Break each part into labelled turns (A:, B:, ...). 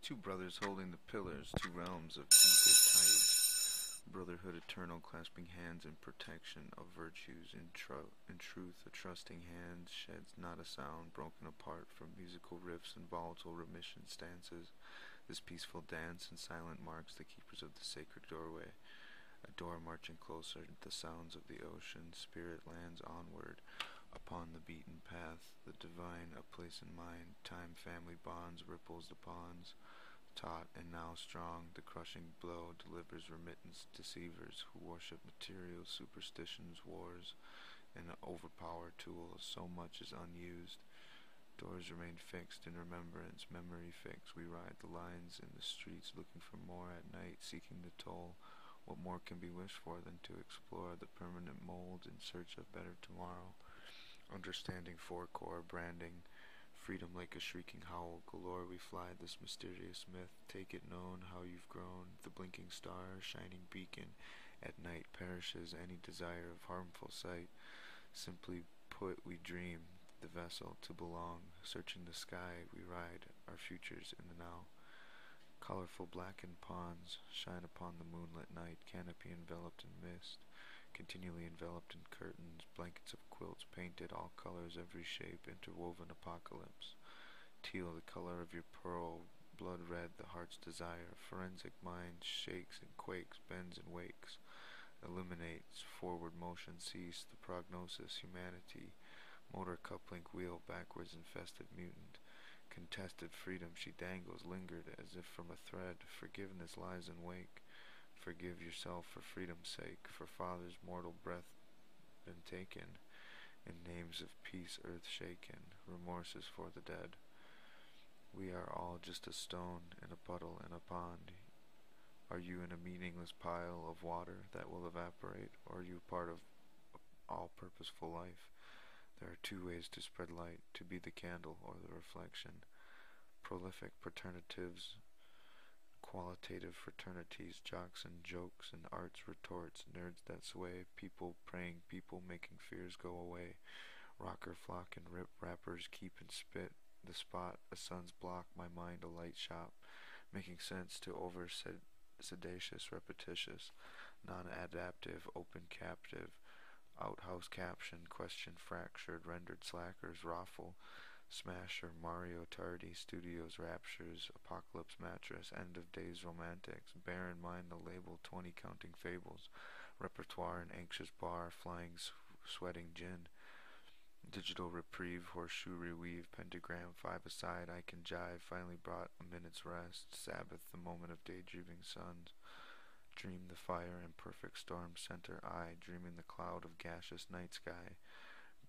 A: Two brothers holding the pillars, two realms of ether tides. Brotherhood eternal, clasping hands in protection of virtues. In truth, a trusting hand sheds not a sound, broken apart from musical riffs and volatile remission stances. This peaceful dance and silent marks the keepers of the sacred doorway. A door marching closer, the sounds of the ocean. Spirit lands onward upon the beaten path. The divine, a place in mind. Time, family bonds, ripples the ponds. Taut and now strong, the crushing blow delivers remittance. Deceivers who worship materials, superstitions, wars, and overpower tools. So much is unused. Doors remain fixed in remembrance, memory fixed. We ride the lines in the streets, looking for more at night, seeking the toll. What more can be wished for than to explore the permanent mold in search of better tomorrow? Understanding four-core branding, freedom like a shrieking howl, galore we fly this mysterious myth. Take it known how you've grown, the blinking star, shining beacon. At night perishes any desire of harmful sight. Simply put, we dream, the vessel to belong. Searching the sky, we ride our futures in the now. Colorful blackened ponds shine upon the moonlit night, canopy enveloped in mist, continually enveloped in curtains, blankets of quilts painted, all colors, every shape, interwoven apocalypse. Teal, the color of your pearl, blood red, the heart's desire. Forensic mind shakes and quakes, bends and wakes, eliminates, forward motion cease, the prognosis, humanity. Motor coupling wheel backwards infested mutant. Contested freedom she dangles, lingered as if from a thread. Forgiveness lies in wake. Forgive yourself for freedom's sake, for father's mortal breath been taken. In names of peace earth shaken, remorses for the dead. We are all just a stone in a puddle in a pond. Are you in a meaningless pile of water that will evaporate, or are you part of all purposeful life? There are two ways to spread light, to be the candle or the reflection. Prolific paternatives, qualitative fraternities, jocks and jokes and arts retorts, nerds that sway, people praying, people making fears go away. Rocker flock and rip rappers keep and spit. The spot, a sun's block, my mind a light shop, making sense to over sedacious, repetitious, non-adaptive, open captive. Outhouse caption, question fractured, rendered slackers, raffle, smasher, Mario Tardy, studios, raptures, apocalypse mattress, end of days romantics. Bear in mind the label 20 counting fables, repertoire an anxious bar, flying sweating gin. Digital reprieve, horseshoe reweave, pentagram, five aside, I can jive, finally brought a minute's rest. Sabbath, the moment of daydreaming suns. Dream the fire and perfect storm center I, dreaming the cloud of gaseous night sky,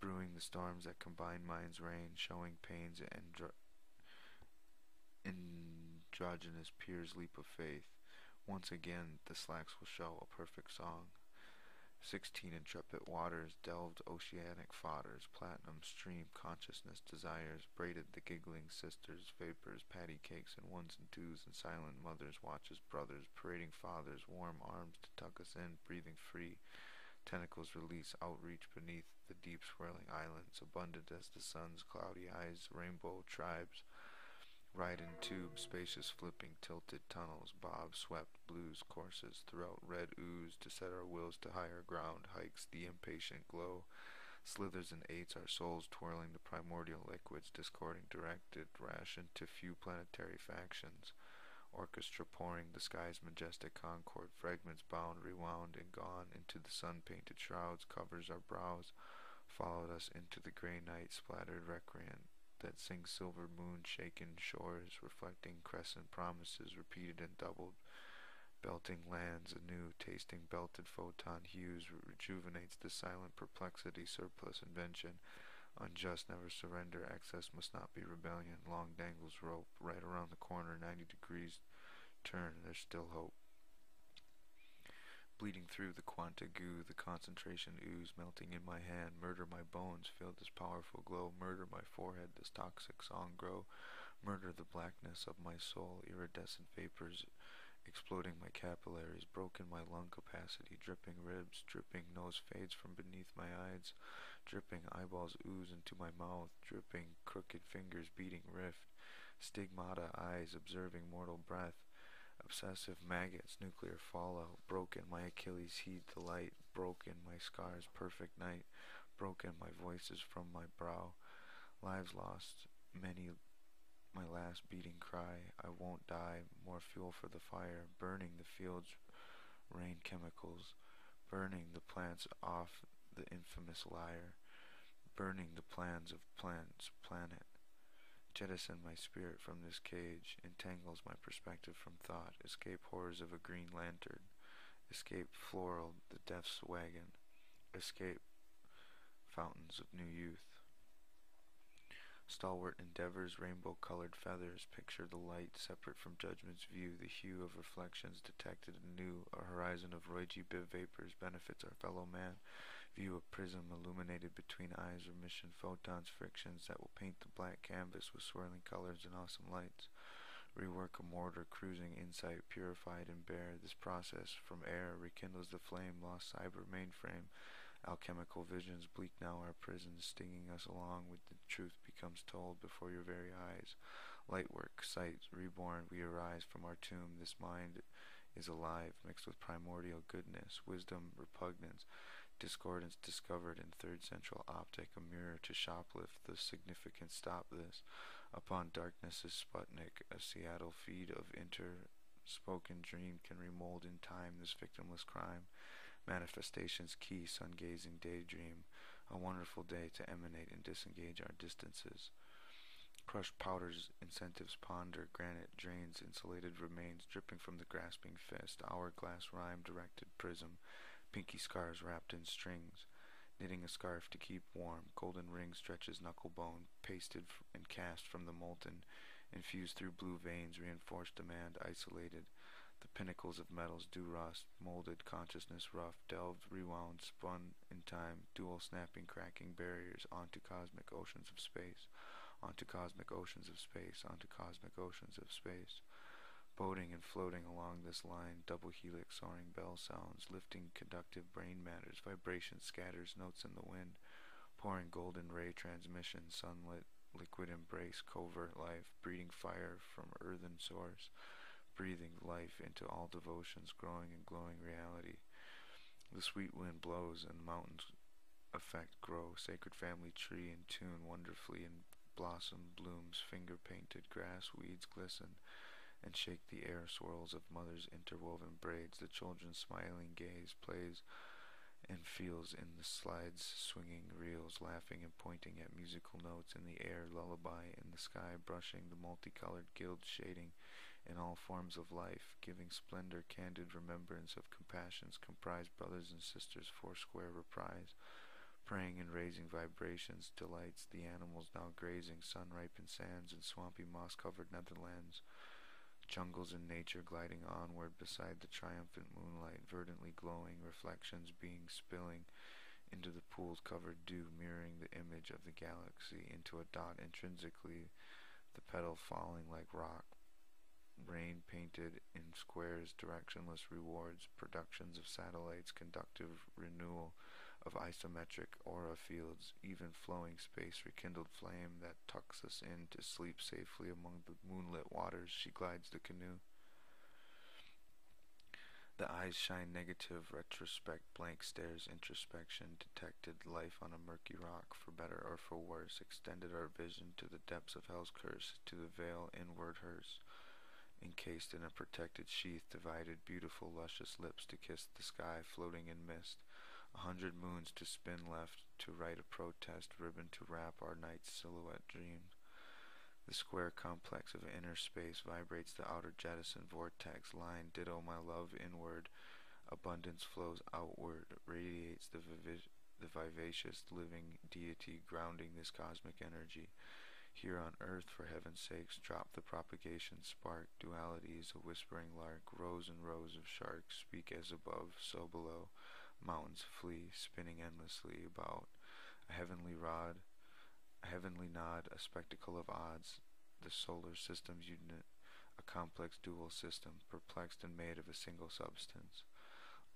A: brewing the storms that combine mind's reign, showing pains and androgynous peers leap of faith. Once again the slacks will show a perfect song. 16 intrepid waters delved oceanic fodders, platinum stream consciousness desires, braided the giggling sisters, vapors, patty cakes and ones and twos, and silent mothers watches brothers, parading fathers, warm arms to tuck us in, breathing free, tentacles release, outreach beneath the deep swirling islands, abundant as the sun's cloudy eyes, rainbow tribes, ride in tubes, spacious flipping tilted tunnels, bob swept blues courses throughout red ooze to set our wills to higher ground, hikes the impatient glow, slithers and eights our souls twirling the primordial liquids, discording directed, rationed to few planetary factions, orchestra pouring the sky's majestic concord, fragments bound, rewound, and gone into the sun-painted shrouds, covers our brows, followed us into the grey night, splattered recreant, that sings silver moon shaken shores, reflecting crescent promises repeated and doubled, belting lands anew, tasting belted photon hues, rejuvenates the silent perplexity, surplus invention, unjust never surrender, excess must not be rebellion, long dangles rope, right around the corner, 90 degrees turn, there's still hope. Bleeding through the quanta goo, the concentration ooze, melting in my hand, murder my bones, feel this powerful glow, murder my forehead, this toxic song grow, murder the blackness of my soul, iridescent vapors exploding my capillaries, broken my lung capacity, dripping ribs, dripping nose fades from beneath my eyes, dripping eyeballs ooze into my mouth, dripping crooked fingers beating rift, Stigmata eyes observing mortal breath. Obsessive maggots, nuclear fallout. Broken, my Achilles heed the light. Broken, my scars, perfect night. Broken, my voices from my brow. Lives lost, many my last beating cry. I won't die, more fuel for the fire. Burning the fields, rain chemicals. Burning the plants off the infamous liar. Burning the plans of plants, planet. Jettison my spirit from this cage. Entangles my perspective from thought. Escape horrors of a green lantern. Escape floral, the death's wagon. Escape fountains of new youth. Stalwart endeavors, rainbow-colored feathers, picture the light separate from judgment's view, the hue of reflections detected anew, a horizon of roigi vapors benefits our fellow man, view a prism illuminated between eyes, remission photons, frictions that will paint the black canvas with swirling colors and awesome lights, rework a mortar, cruising insight, purified and bare, this process from air rekindles the flame, lost cyber mainframe, alchemical visions bleak now our prisons, stinging us along with the truth becomes told before your very eyes. Lightwork, sight, reborn, we arise from our tomb. This mind is alive, mixed with primordial goodness, wisdom, repugnance, discordance discovered in third central optic, a mirror to shoplift, the significant stop this. Upon darkness's Sputnik, a Seattle feed of interspoken dream can remold in time this victimless crime. Manifestation's key, sun-gazing daydream, a wonderful day to emanate and disengage our distances. Crushed powders, incentives ponder, granite drains, insulated remains dripping from the grasping fist, hourglass rhyme, directed prism, pinky scars wrapped in strings, knitting a scarf to keep warm, golden ring stretches knuckle bone, pasted and cast from the molten, infused through blue veins, reinforced demand, isolated. The pinnacles of metals do rust, molded consciousness rough, delved, rewound, spun in time, dual snapping, cracking barriers, onto cosmic oceans of space, onto cosmic oceans of space, onto cosmic oceans of space. Boating and floating along this line, double helix, soaring bell sounds, lifting conductive brain matters, vibration scatters notes in the wind, pouring golden ray transmission, sunlit, liquid embrace, covert life, breeding fire from earthen source, breathing life into all devotions, growing and glowing reality. The sweet wind blows and the mountains effect grow, sacred family tree in tune wonderfully, and blossom blooms, finger-painted grass weeds glisten and shake the air, swirls of mother's interwoven braids, the children's smiling gaze plays and feels in the slides, swinging reels, laughing and pointing at musical notes in the air, lullaby in the sky, brushing the multicolored guild shading in all forms of life, giving splendor, candid remembrance of compassions, comprised brothers and sisters, foursquare reprise, praying and raising vibrations, delights, the animals now grazing, sun-ripened sands and swampy moss-covered netherlands, jungles in nature gliding onward beside the triumphant moonlight, verdantly glowing, reflections being spilling into the pools covered dew, mirroring the image of the galaxy into a dot intrinsically, the petal falling like rock, rain painted in squares, directionless rewards, productions of satellites, conductive renewal of isometric aura fields, even flowing space, rekindled flame that tucks us in to sleep safely among the moonlit waters. She glides the canoe. The eyes shine negative, retrospect, blank stares, introspection, detected life on a murky rock, for better or for worse, extended our vision to the depths of hell's curse, to the veil inward hearse. Encased in a protected sheath, divided, beautiful, luscious lips to kiss the sky, floating in mist, 100 moons to spin left, to write a protest, ribbon to wrap our night's silhouette dreams. The square complex of inner space vibrates the outer jettison vortex line, ditto my love inward, abundance flows outward, radiates the vivacious living deity grounding this cosmic energy. Here on earth, for heaven's sakes, drop the propagation spark. Duality is a whispering lark. Rows and rows of sharks speak as above, so below. Mountains flee, spinning endlessly about. A heavenly rod, a heavenly nod, a spectacle of odds. The solar system's unit, a complex dual system, perplexed and made of a single substance.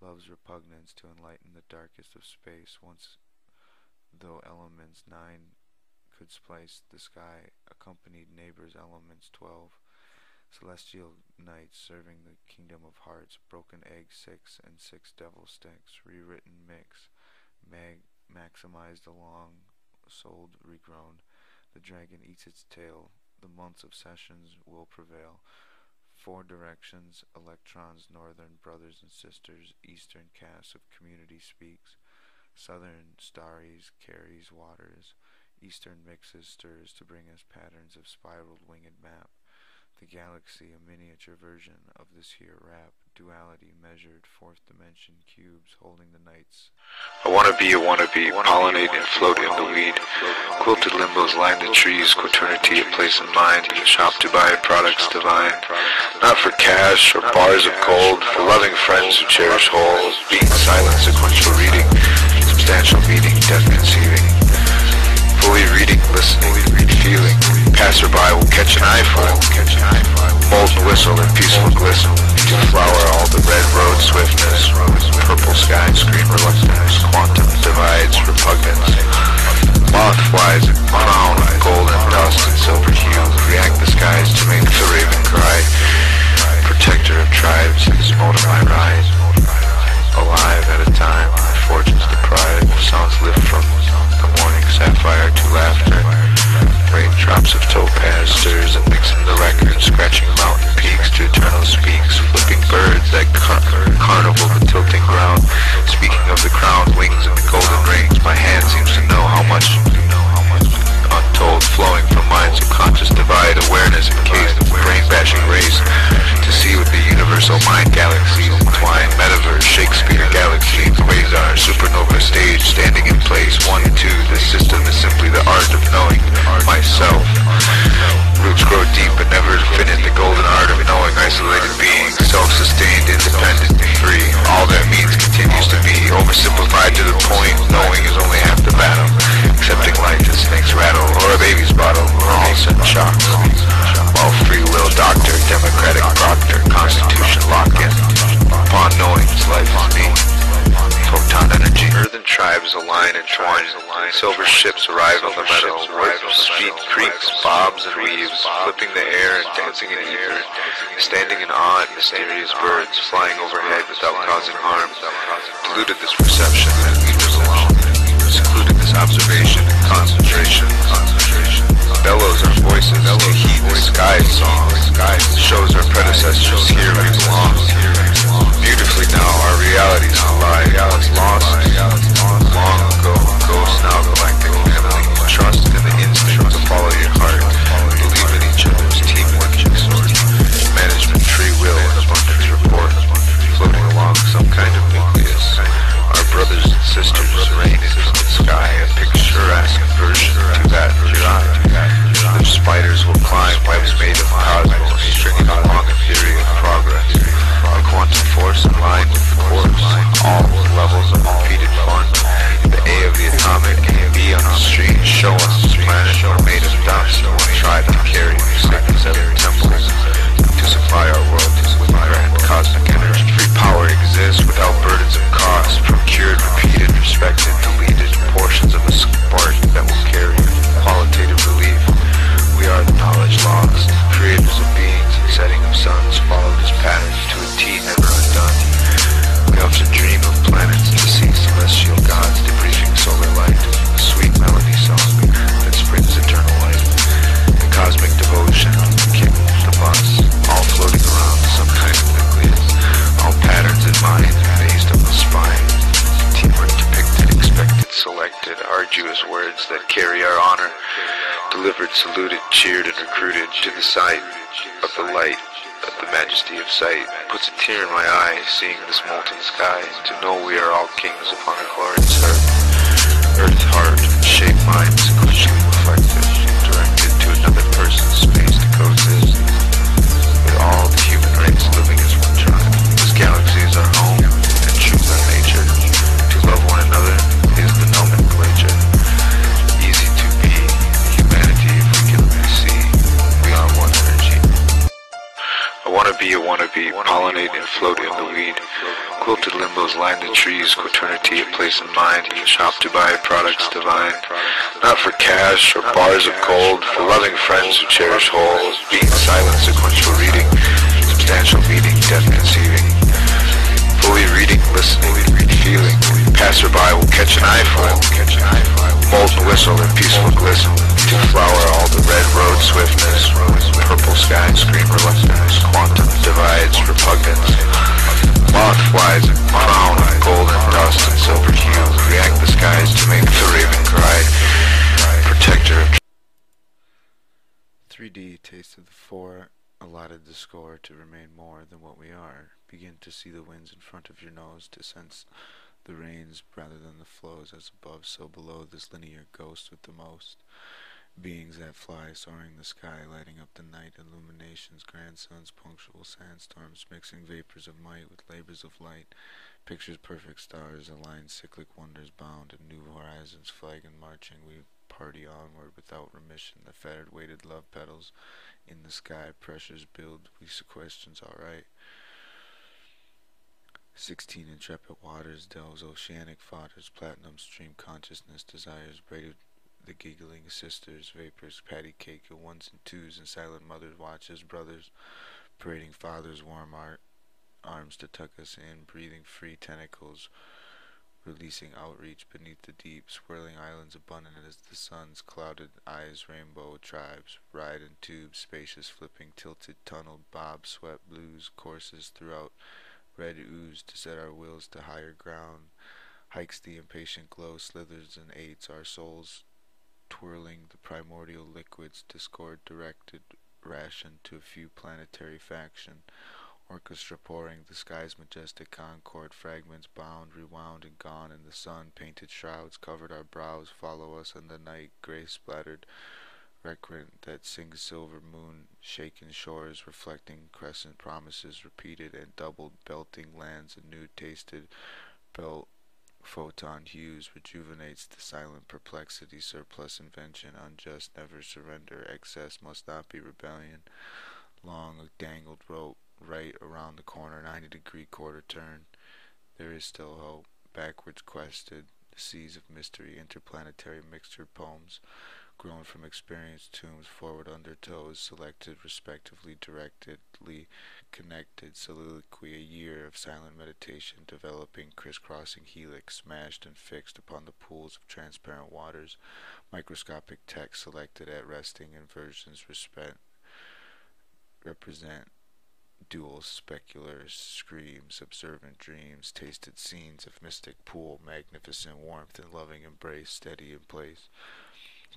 A: Love's repugnance to enlighten the darkest of space, once though elements nine could splice the sky, accompanied neighbors' elements 12, celestial knights serving the kingdom of hearts, broken eggs 6 and 6 devil sticks, rewritten mix, maximized along, sold, regrown. The dragon eats its tail, the months of sessions will prevail. 4 directions, electrons, northern brothers and sisters, eastern cast of community speaks, southern starries carries waters, eastern mixes stirs to bring us patterns of spiraled winged map. The galaxy, a miniature version of this here rap, duality measured, 4th dimension cubes holding the nights.
B: I wanna be a wannabe, pollinate and float in the weed. Quilted limbos line the trees, quaternity a place in mind. Shop to buy products divine. Not for cash or bars of gold, for loving friends who cherish wholes. Being silent, sequential reading, substantial meaning, death conceiving. Fully reading, listening, feeling. Passerby will catch an eyeful. Molten whistle and peaceful glisten. To flower all the red road swiftness. Purple skies scream reluctance. Quantum divides repugnance. Moth flies and crown, golden dust and silver hue. React the skies to make the raven cry. Protector of tribes, this mode of my ride. Alive at a time, fortunes deprived. Sounds lift from the morning sapphire to laughter. Raindrops of topaz stirs and mixing the records, scratching mountain peaks to eternal speaks, flipping birds that carnival the tilting ground. Speaking of the crowned wings and the golden rings, my hand seems to know how much untold, flowing from mind subconscious divide, awareness encased in brain-bashing race, to see with the universal mind galaxies entwine, metaverse, Shakespeare galaxies, quasar, supernova stage, standing in place, 1, 2, this system is simply the art of knowing myself. Roots grow deep but never infinite, the golden art of knowing, isolated being, self-sustained, independent, free. All that means continues to be oversimplified to the point, knowing is only half the battle. Accepting life as snakes rattle, or a baby's bottle, all sudden shocks. While free will doctor, democratic proctor, constitution locked in. Upon knowing his life is me. Photon energy. Earthen tribes align and twine. Silver ships arrive on the meadow. Warp speed creaks, bobs and weaves, flipping the air and dancing in ether. Standing in awe at mysterious birds, flying overhead without causing harm. Diluted this perception that we was alone. Secluded this observation and concentration. Bellows our voices to heed the sky's song. Shows our predecessors here we belong. Beautifully now our realities collide. Once lost, long ago, ghosts now galactic family. Trust in the instinct to follow your heart. Believe in each other's teamwork and sort. Management, free will, and abundance report. Floating along some kind of nucleus. Our brothers and sisters rain in from the sky. A picturesque version to that the spiders will climb webs made of cosmos, stringing along a theory of progress. A quantum force in line with the course. All levels of repeated fun. The A of the atomic and the B on the street show us this planet are made of dust and will try to carry 7 temples to supply our world with grand cosmic energy. Free power exists without burdens of cost, procured, repeated, respected, deleted portions of a spark that will carry qualitative relief. We are the knowledge lost, creators of beings and setting of suns, followed this pattern to a T never undone. We often dream of planets to see celestial gods debriefing solar light, a sweet melody song that springs eternal light. The cosmic devotion, kick the bus, all floating around some kind of nucleus, all patterns in mind, based on the spine. Teamwork depicted, expected, selected, arduous words that carry our honor. Delivered, saluted, cheered, and recruited to the sight of the light, of the majesty of sight. Puts a tear in my eye, seeing this molten sky, to know we are all kings upon a glorious earth. Earth, heart, and shape mind, sequentially reflected, directed to another person's space to coexist, with all the human race living as one tribe. This galaxy is our home, and choose our nature. To love one another is the nomenclature. Easy to be humanity if we can see we are one energy. I want to wannabe, pollinate and float in the weed. Quilted limbos line the trees, quaternity a place in mind, shop to buy products divine. Not for cash or bars of gold, for loving friends who cherish whole, being silent, sequential reading, substantial meaning, death conceiving. Fully reading, listening, feeling, passerby will catch an eyeful, molten whistle and peaceful glisten, to flower all the red road swiftness, purple skies scream reluctance, quantum divides repugnance, moth flies and crown of golden dust and silver hue, react the skies to make the raven cry, protector of
A: 3D tasted the four, allotted the score to remain more than what we are. Begin to see the winds in front of your nose, to sense the rains rather than the flows, as above so below, this linear ghost with the most. Beings that fly, soaring the sky, lighting up the night, illuminations, grand suns, punctual sandstorms, mixing vapors of might with labors of light, pictures perfect stars, aligned cyclic wonders bound, and new horizons flag and marching, we party onward without remission, the fettered weighted love petals in the sky, pressures build, we questions alright. 16 intrepid waters, delves oceanic fodders, platinum stream consciousness, desires, braided the giggling sisters, vapors, patty cake, ones and twos, and silent mothers, watches, brothers, parading fathers, warm arms to tuck us in, breathing free tentacles, releasing outreach beneath the deep, swirling islands abundant as the sun's clouded eyes, rainbow tribes, ride in tubes, spacious, flipping, tilted, tunneled, bob, swept blues, courses throughout, red ooze to set our wills to higher ground, hikes the impatient glow, slithers and aids our souls, twirling the primordial liquids, discord directed, ration to a few planetary faction, orchestra pouring the sky's majestic concord, fragments bound, rewound and gone in the sun, painted shrouds covered our brows, follow us in the night, gray splattered, recreant that sings silver moon, shaken shores, reflecting crescent promises, repeated and doubled, belting lands anew tasted, belt photon hues, rejuvenates the silent perplexity, surplus invention, unjust, never surrender, excess must not be rebellion, long dangled rope, right around the corner, 90-degree quarter turn, there is still hope, backwards quested, seas of mystery, interplanetary mixture poems, grown from experienced tombs, forward undertows, selected, respectively, directedly connected, soliloquy, a year of silent meditation, developing, crisscrossing helix, smashed and fixed upon the pools of transparent waters, microscopic text selected at resting, inversions represent dual specular screams, observant dreams, tasted scenes of mystic pool, magnificent warmth and loving embrace, steady in place.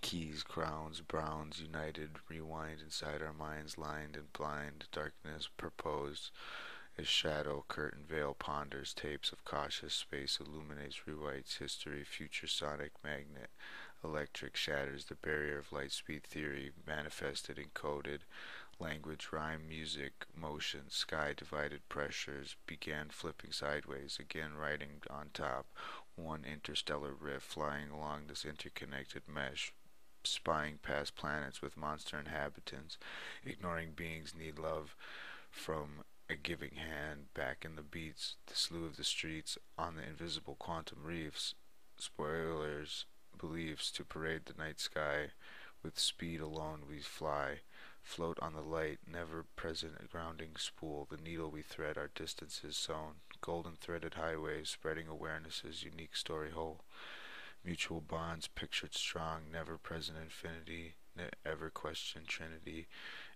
A: Keys, crowns, browns, united, rewind inside our minds, lined and blind, darkness proposed, as shadow, curtain, veil ponders, tapes of cautious space, illuminates, rewrites history, future sonic magnet, electric, shatters the barrier of light speed theory, manifested, encoded, language, rhyme, music, motion, sky divided pressures, began flipping sideways, again writing on top, one interstellar rift flying along this interconnected mesh, spying past planets with monster inhabitants, ignoring beings need love from a giving hand, back in the beats, the slew of the streets, on the invisible quantum reefs, spoilers, beliefs to parade the night sky, with speed alone we fly, float on the light, never present a grounding spool, the needle we thread our distances sewn, golden threaded highways, spreading awareness's unique story whole. Mutual bonds pictured strong, never present infinity, ever questioned trinity,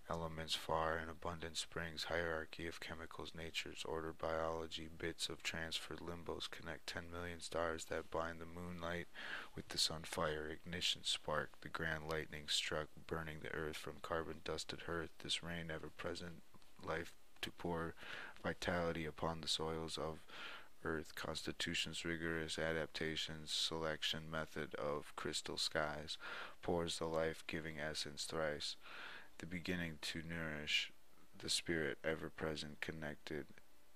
A: elements far and abundant springs, hierarchy of chemicals, nature's ordered biology, bits of transferred limbos connect 10 million stars that bind the moonlight with the sun fire, ignition spark, the grand lightning struck, burning the earth from carbon dusted hearth, this rain ever present, life to pour vitality upon the soils of earth, constitution's rigorous adaptations, selection method of crystal skies, pours the life-giving essence thrice, the beginning to nourish the spirit ever-present connected,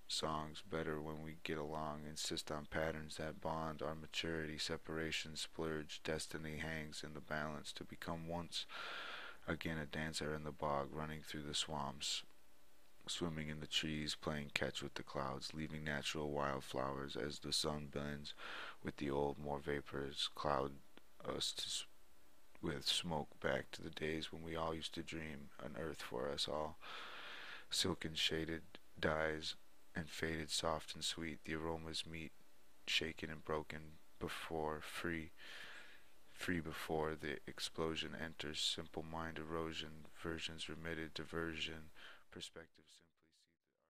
A: songs better when we get along, insist on patterns that bond our maturity, separation splurge, destiny hangs in the balance to become once again a dancer in the bog, running through the swamps, swimming in the trees, playing catch with the clouds, leaving natural wildflowers as the sun blends with the old, more vaporous cloud us with smoke back to the days when we all used to dream an earth for us all. Silken shaded dyes and faded soft and sweet, the aromas meet, shaken and broken before free before the explosion enters, simple mind erosion, versions remitted, diversion, perspective.